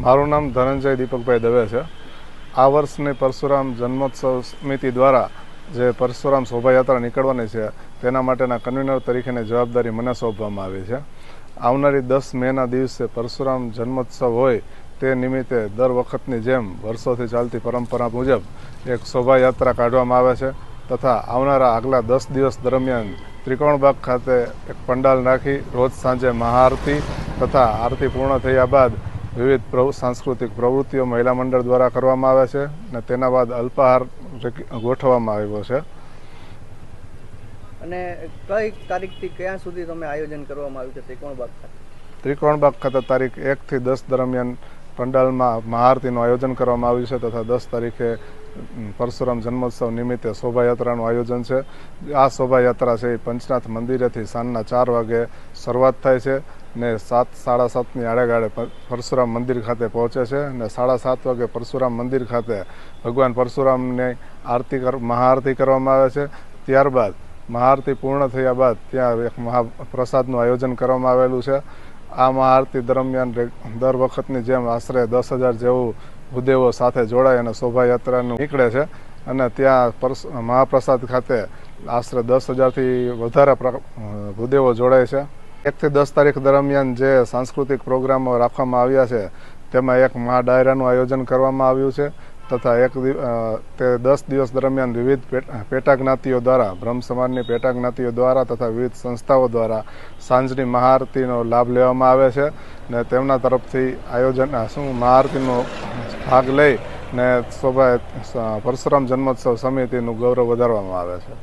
મારું નામ ધનંજય દીપકભાઈ દવે છે। આ વર્ષની પરશુરામ જન્મોત્સવ સમિતિ દ્વારા જે પરશુરામ શોભાયાત્રા નીકળવાની છે તેના માટેના કન્વીનર તરીકેની જવાબદારી મને સોંપવામાં આવી છે। આવનારી 10 મેના દિવસે પરશુરામ જન્મોત્સવ હોય તે નિમિત્તે દર વખતની જેમ વર્ષોથી ચાલતી પરંપરા મુજબ એક શોભાયાત્રા કાઢવામાં આવે છે તથા આવનારા આગલા 10 દિવસ દરમિયાન ત્રિકોણબાગ ખાતે એક પંડાલ નાખી રોજ સાંજે મહાઆરતી તથા આરતી પૂર્ણ થયા બાદ વિવિધ સાંસ્કૃતિક પ્રવૃત્તિઓ મહિલા મંડળ દ્વારા કરવામાં આવે છે અને તેના બાદ અલ્પાહાર ગોઠવવામાં આવ્યો છે। અને કઈ તારીખથી ક્યાં સુધી તમે આયોજન કરવામાં આવ્યું છે ત્રિકોણબાગ ખાતે? ત્રિકોણબાગ ખાતે તારીખ 1 થી 10 દરમિયાન પંડાલમાં મહાઆરતીનું આયોજન કરવામાં આવ્યું છે તથા 10 તારીખે પરશુરામ જન્મોત્સવ નિમિત્તે શોભાયાત્રાનું આયોજન છે। આ શોભાયાત્રા છે એ પંચનાથ મંદિરેથી સાંજના 4 વાગે શરૂઆત થાય છે ને 7:30ની આડેગાળે પરશુરામ મંદિર ખાતે પહોંચે છે અને 7:30 વાગે પરશુરામ મંદિર ખાતે ભગવાન પરશુરામની મહાઆરતી કરવામાં આવે છે। ત્યારબાદ મહાઆરતી પૂર્ણ થયા બાદ ત્યાં એક મહાપ્રસાદનું આયોજન કરવામાં આવેલું છે। આ મહાઆરતી દરમિયાન દર વખતની જેમ આશરે 10,000 જેવું ભૂદેવો સાથે જોડાય અને શોભાયાત્રાનું નીકળે છે અને ત્યાં મહાપ્રસાદ ખાતે આશરે 10,000થી વધારે ભૂદેવો જોડાય છે। 1 થી 10 તારીખ દરમિયાન જે સાંસ્કૃતિક પ્રોગ્રામો રાખવામાં આવ્યા છે તેમાં એક મહાડાયરાનું આયોજન કરવામાં આવ્યું છે તથા તે 10 દિવસ દરમિયાન વિવિધ પેટા જ્ઞાતિઓ દ્વારા બ્રહ્મ સમાજની પેટા જ્ઞાતિઓ દ્વારા તથા વિવિધ સંસ્થાઓ દ્વારા સાંજની મહાઆરતીનો લાભ લેવામાં આવે છે ને તેમના તરફથી મહાઆરતીનો ભાગ લઈ ને પરશુરામ જન્મોત્સવ સમિતિનું ગૌરવ વધારવામાં આવે છે।